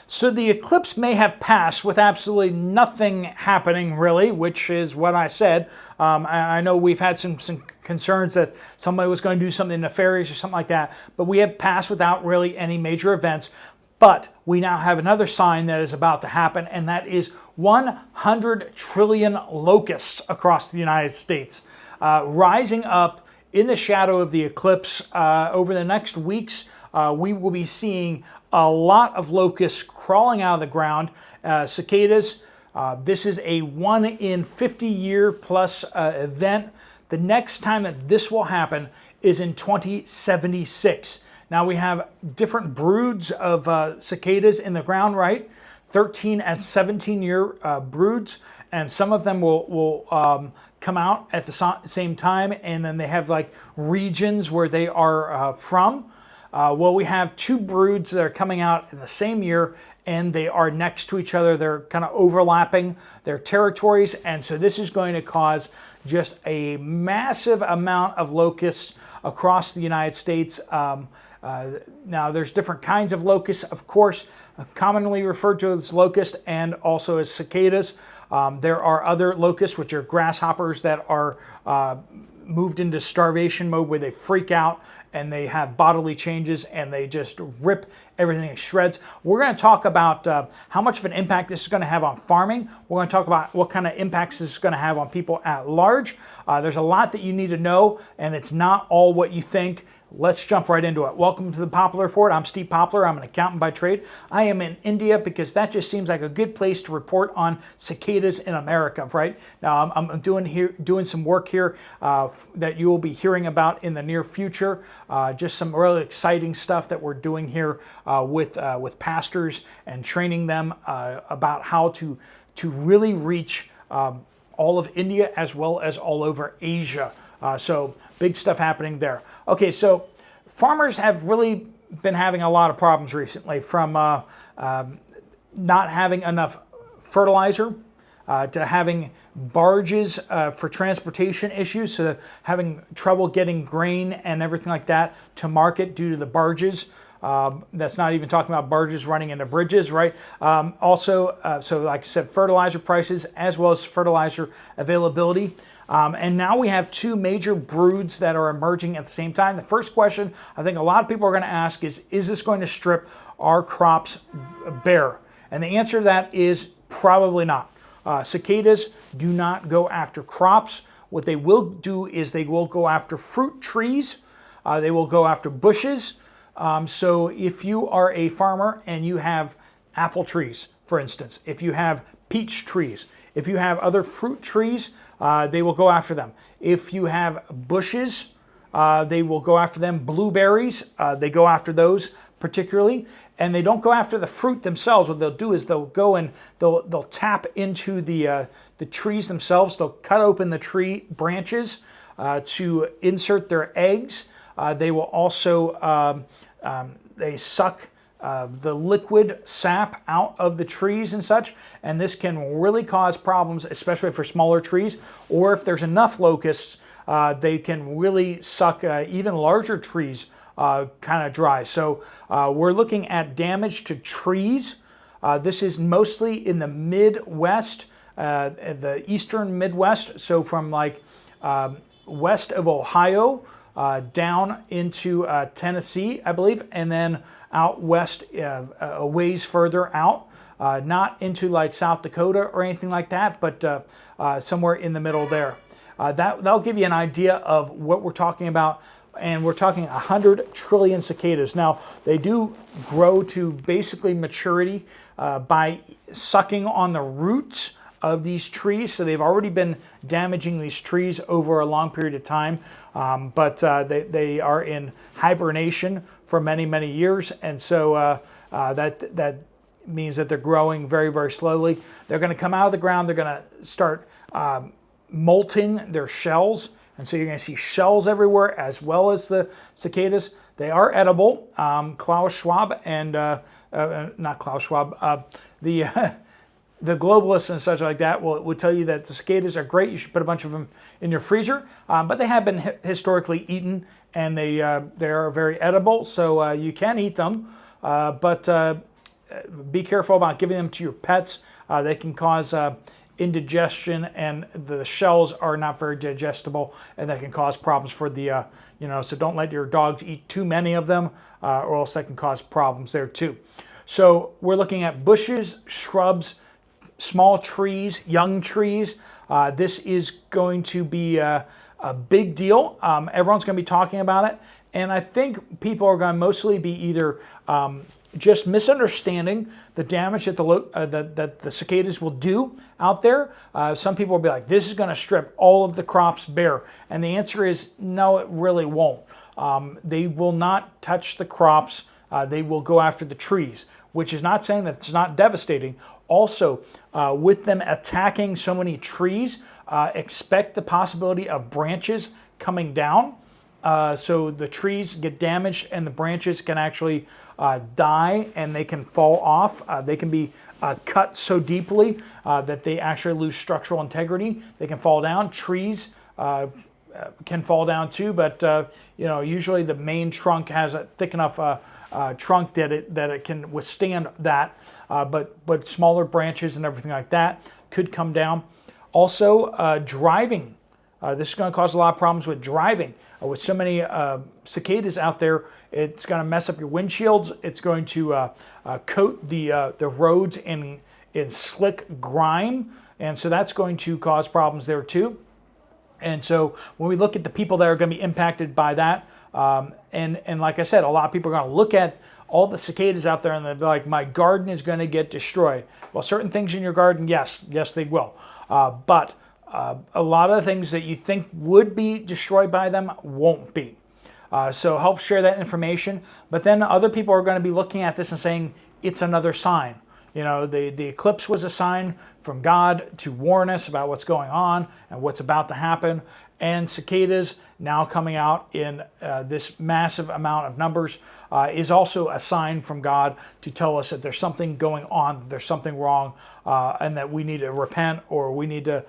So the eclipse may have passed with absolutely nothing happening, really, which is what I said. I know we've had some concerns that somebody was going to do something nefarious or something like that, but we have passed without really any major events. But we now have another sign that is about to happen, and that is 100 trillion locusts across the United States, rising up in the shadow of the eclipse. Over the next weeks, we will be seeing a lot of locusts crawling out of the ground. Cicadas, this is a 1 in 50 year plus event. The next time that this will happen is in 2076. Now we have different broods of cicadas in the ground, right? 13 and 17 year broods, and some of them will come out at the same time, and then they have like regions where they are from. Well, we have 2 broods that are coming out in the same year, and they are next to each other. They're kind of overlapping their territories, and so this is going to cause just a massive amount of locusts across the United States. Now, there's different kinds of locusts, of course, commonly referred to as locusts and also as cicadas. There are other locusts, which are grasshoppers, that are moved into starvation mode, where they freak out and they have bodily changes and they just rip everything to shreds. We're going to talk about how much of an impact this is going to have on farming. We're going to talk about what kind of impacts this is going to have on people at large. There's a lot that you need to know, and it's not all what you think. Let's jump right into it. Welcome to the Poplar Report. I'm Steve Poplar. I'm an accountant by trade. I am in India because that just seems like a good place to report on cicadas in America, right? Now, I'm doing some work here that you will be hearing about in the near future. Just some really exciting stuff that we're doing here with pastors and training them about how to really reach all of India as well as all over Asia. So big stuff happening there. Okay, so farmers have really been having a lot of problems recently, from not having enough fertilizer to having barges for transportation issues, so having trouble getting grain and everything like that to market due to the barges. That's not even talking about barges running into bridges, right? So like I said, fertilizer prices as well as fertilizer availability. And now we have 2 major broods that are emerging at the same time. The first question I think a lot of people are going to ask is this going to strip our crops bare? And the answer to that is probably not. Cicadas do not go after crops. What they will do is they will go after fruit trees. They will go after bushes. So if you are a farmer and you have apple trees, for instance, if you have peach trees, if you have other fruit trees, they will go after them. If you have bushes, they will go after them. Blueberries, they go after those particularly, and they don't go after the fruit themselves. What they'll do is they'll go and they'll tap into the trees themselves. They'll cut open the tree branches to insert their eggs. They will also they suck the liquid sap out of the trees and such, and this can really cause problems, especially for smaller trees, or if there's enough locusts, they can really suck even larger trees kind of dry. So we're looking at damage to trees. This is mostly in the Midwest, the eastern Midwest, so from like west of Ohio down into Tennessee, I believe, and then out west a ways further out, not into like South Dakota or anything like that, but somewhere in the middle there. That'll give you an idea of what we're talking about, and we're talking 100 trillion cicadas. Now, they do grow to basically maturity by sucking on the roots of these trees, so they've already been damaging these trees over a long period of time, but they are in hibernation for many, many years, and so that means that they're growing very, very slowly. They're going to come out of the ground, they're going to start molting their shells, and so you're going to see shells everywhere as well as the cicadas. They are edible. Klaus Schwab and not Klaus Schwab, the globalists and such like that will tell you that the cicadas are great. You should put a bunch of them in your freezer, but they have been historically eaten, and they are very edible, so you can eat them. But be careful about giving them to your pets. They can cause indigestion, and the shells are not very digestible, and that can cause problems for the, so don't let your dogs eat too many of them, or else that can cause problems there too. So we're looking at bushes, shrubs, small trees, young trees. This is going to be a big deal. Everyone's going to be talking about it, and I think people are going to mostly be either just misunderstanding the damage that the cicadas will do out there. Some people will be like, this is going to strip all of the crops bare. And the answer is no, it really won't. They will not touch the crops. They will go after the trees, which is not saying that it's not devastating. Also, with them attacking so many trees, expect the possibility of branches coming down. So the trees get damaged and the branches can actually die, and they can fall off. They can be cut so deeply that they actually lose structural integrity. They can fall down. Trees can fall down too, but usually the main trunk has a thick enough trunk that it can withstand that. But smaller branches and everything like that could come down. Also, driving. This is going to cause a lot of problems with driving. With so many cicadas out there, it's going to mess up your windshields. It's going to coat the roads in slick grime, and so that's going to cause problems there too. And so when we look at the people that are going to be impacted by that, and like I said, a lot of people are going to look at all the cicadas out there and they'll be like, my garden is going to get destroyed. Well, certain things in your garden, yes, they will. But a lot of the things that you think would be destroyed by them won't be. So help share that information. But then other people are going to be looking at this and saying, it's another sign. The eclipse was a sign from God to warn us about what's going on and what's about to happen. And cicadas now coming out in this massive amount of numbers is also a sign from God to tell us that there's something going on, that there's something wrong, and that we need to repent, or we need to,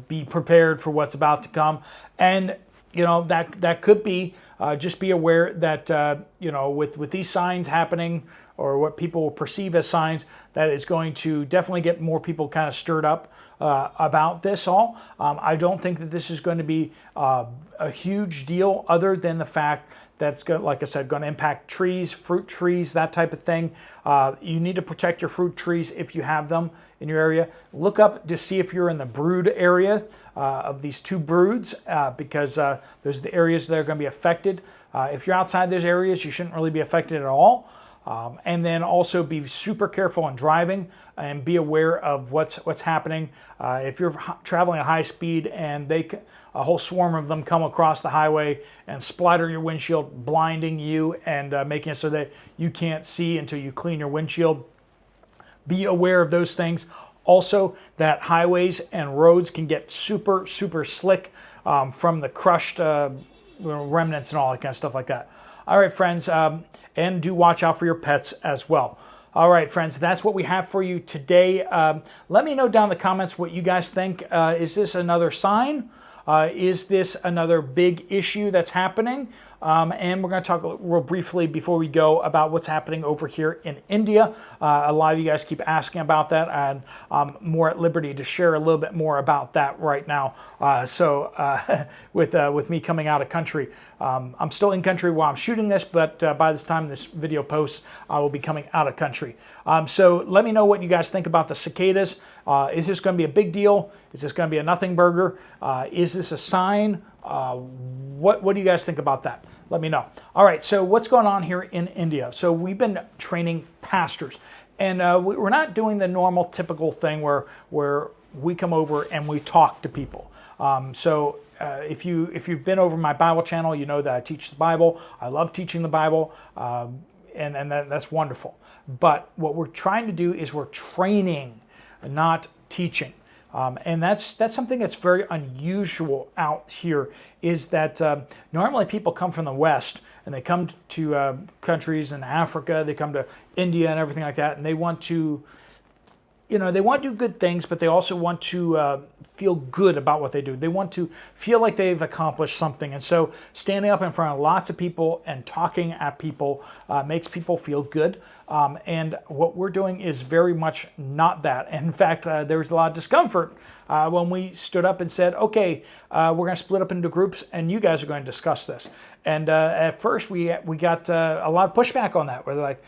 be prepared for what's about to come. And that could be, just be aware that, with these signs happening, or what people will perceive as signs, that is going to definitely get more people kind of stirred up about this all. I don't think that this is going to be a huge deal, other than the fact that it's going, like I said, going to impact trees, fruit trees, that type of thing. You need to protect your fruit trees if you have them in your area. Look up to see if you're in the brood area of these two broods, because those are the areas that are going to be affected. If you're outside those areas, you shouldn't really be affected at all. And then also be super careful on driving and be aware of what's happening. If you're traveling at high speed and a whole swarm of them come across the highway and splatter your windshield, blinding you and making it so that you can't see until you clean your windshield, be aware of those things. Also, that highways and roads can get super, super slick from the crushed remnants and all that kind of stuff like that. All right, friends, and do watch out for your pets as well. All right, friends, that's what we have for you today. Let me know down in the comments what you guys think. Is this another sign? Is this another big issue that's happening? And we're going to talk real briefly before we go about what's happening over here in India. A lot of you guys keep asking about that, and I'm more at liberty to share a little bit more about that right now. With me coming out of country, I'm still in country while I'm shooting this, but by this time this video posts, I will be coming out of country. So let me know what you guys think about the cicadas. Is this going to be a big deal? Is this going to be a nothing burger? Is this a sign? What do you guys think about that? Let me know. All right, so what's going on here in India? So we've been training pastors, and we're not doing the normal typical thing where we come over and we talk to people. If you've been over my Bible channel, you know that I teach the Bible. I love teaching the Bible, and that's wonderful. But what we're trying to do is we're training, not teaching. And that's something that's very unusual out here, is that normally people come from the West and they come to countries in Africa, they come to India and everything like that, and they want to they want to do good things, but they also want to feel good about what they do. They want to feel like they've accomplished something. And so standing up in front of lots of people and talking at people makes people feel good. And what we're doing is very much not that. In fact, there was a lot of discomfort when we stood up and said, okay, we're going to split up into groups and you guys are going to discuss this. And at first we got a lot of pushback on that, where they're like,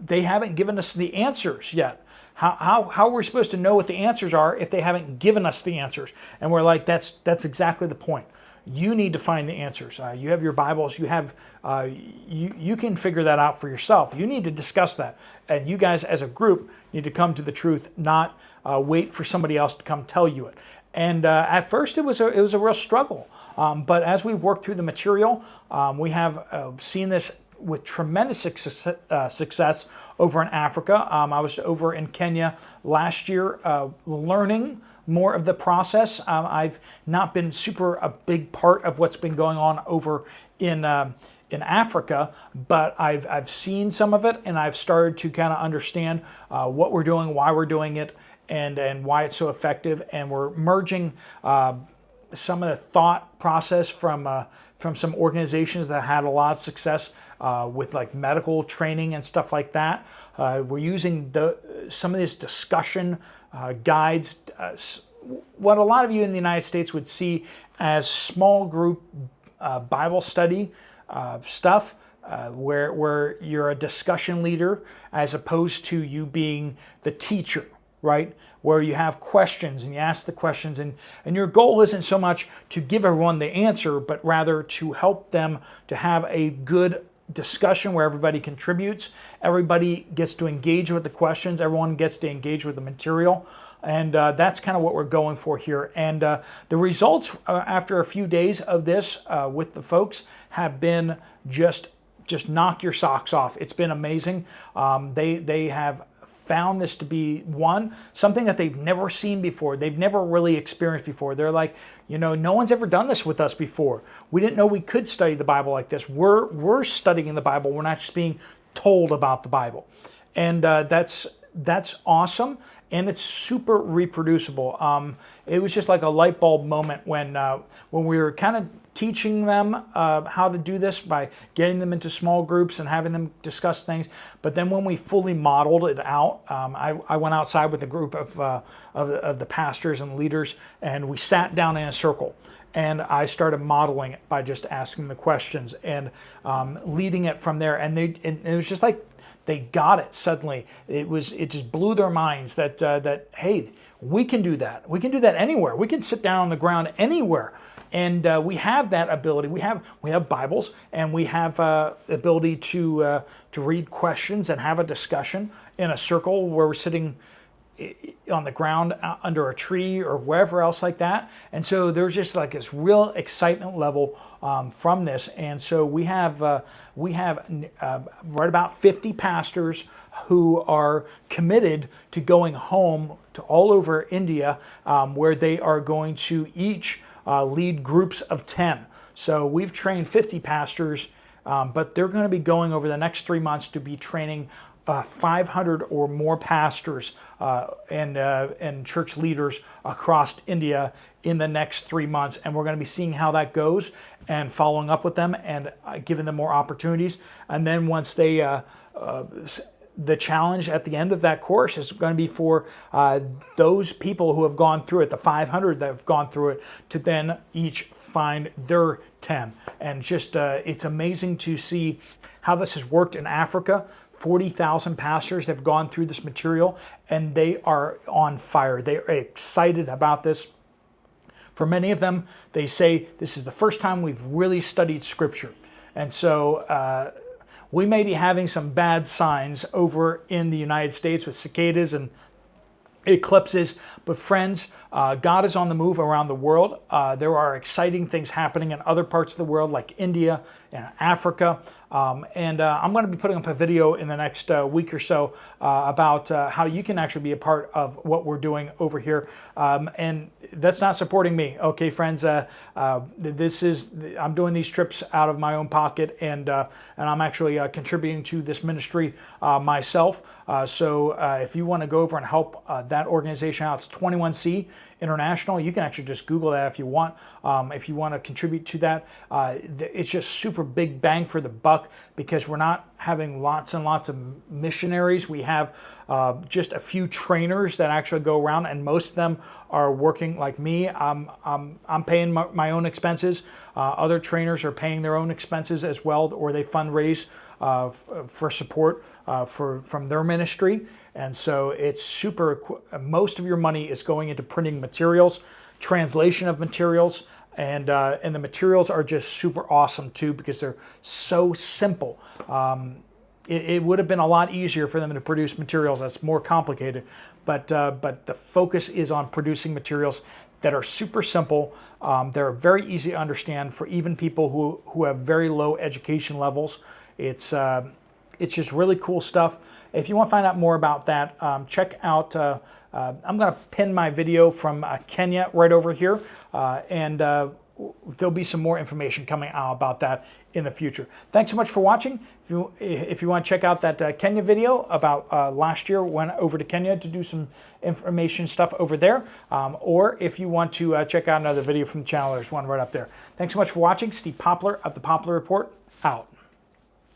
they haven't given us the answers yet. How are we supposed to know what the answers are if they haven't given us the answers? And we're like, that's exactly the point. You need to find the answers. You have your Bibles. You have you can figure that out for yourself. You need to discuss that, and you guys as a group need to come to the truth, not wait for somebody else to come tell you it. And at first, it was a real struggle. But as we've worked through the material, we have seen this with tremendous success over in Africa. I was over in Kenya last year learning more of the process. I've not been a big part of what's been going on over in Africa, but I've seen some of it, and I've started to kind of understand what we're doing, why we're doing it, and why it's so effective. And we're merging some of the thought process from some organizations that had a lot of success with like medical training and stuff like that. We're using some of these discussion guides, what a lot of you in the United States would see as small group Bible study stuff, where you're a discussion leader as opposed to you being the teacher, right? Where you have questions and you ask the questions, and your goal isn't so much to give everyone the answer, but rather to help them to have a good discussion where everybody contributes, everybody gets to engage with the questions, everyone gets to engage with the material, and that's kind of what we're going for here. And the results after a few days of this with the folks have been just knock your socks off. It's been amazing. They have found this to be something that they've never seen before. They've never really experienced before. They're like, no one's ever done this with us before. We didn't know we could study the Bible like this. We're studying the Bible. We're not just being told about the Bible. And that's awesome. And it's super reproducible. It was just like a light bulb moment when we were kind of teaching them how to do this by getting them into small groups and having them discuss things. But then when we fully modeled it out, I went outside with a group of the pastors and leaders, and we sat down in a circle. And I started modeling it by just asking the questions and leading it from there. And it was just like they got it suddenly. It just blew their minds that hey, we can do that. We can do that anywhere. We can sit down on the ground anywhere. And we have that ability. We have Bibles, and we have the ability to read questions and have a discussion in a circle where we're sitting on the ground under a tree or wherever else like that. And so there's just like this real excitement level from this. And so we have right about 50 pastors who are committed to going home to all over India, where they are going to each lead groups of 10. So we've trained 50 pastors, but they're going to be going over the next 3 months to be training 500 or more pastors and church leaders across India in the next 3 months. And we're going to be seeing how that goes and following up with them and giving them more opportunities. And then once they the challenge at the end of that course is going to be for those people who have gone through it, the 500 that have gone through it, to then each find their 10. And just it's amazing to see how this has worked in Africa. 40,000 pastors have gone through this material, and they are on fire. They are excited about this. For many of them, they say this is the first time we've really studied Scripture. And so we may be having some bad signs over in the United States with cicadas and eclipses, but friends, God is on the move around the world. There are exciting things happening in other parts of the world like India and Africa. And I'm going to be putting up a video in the next week or so about how you can actually be a part of what we're doing over here. And that's not supporting me, okay, friends. I'm doing these trips out of my own pocket, and I'm actually contributing to this ministry myself. So if you want to go over and help that organization out, it's 21C International. You can actually just Google that if you want. If you want to contribute to that, it's just super big bang for the buck, because we're not having lots and lots of missionaries. We have just a few trainers that actually go around, and most of them are working like me. I'm paying my own expenses. Other trainers are paying their own expenses as well, or they fundraise for support from their ministry. And so it's super, most of your money is going into printing materials, translation of materials, and the materials are just super awesome too, because they're so simple. It would have been a lot easier for them to produce materials that's more complicated, but the focus is on producing materials that are super simple. They're very easy to understand for even people who have very low education levels. It's just really cool stuff. If you want to find out more about that, check out, I'm going to pin my video from Kenya right over here, and there'll be some more information coming out about that in the future. Thanks so much for watching. If you want to check out that Kenya video about last year, went over to Kenya to do some information stuff over there, or if you want to check out another video from the channel, there's one right up there. Thanks so much for watching. Steve Poplar of the Poplar Report, out.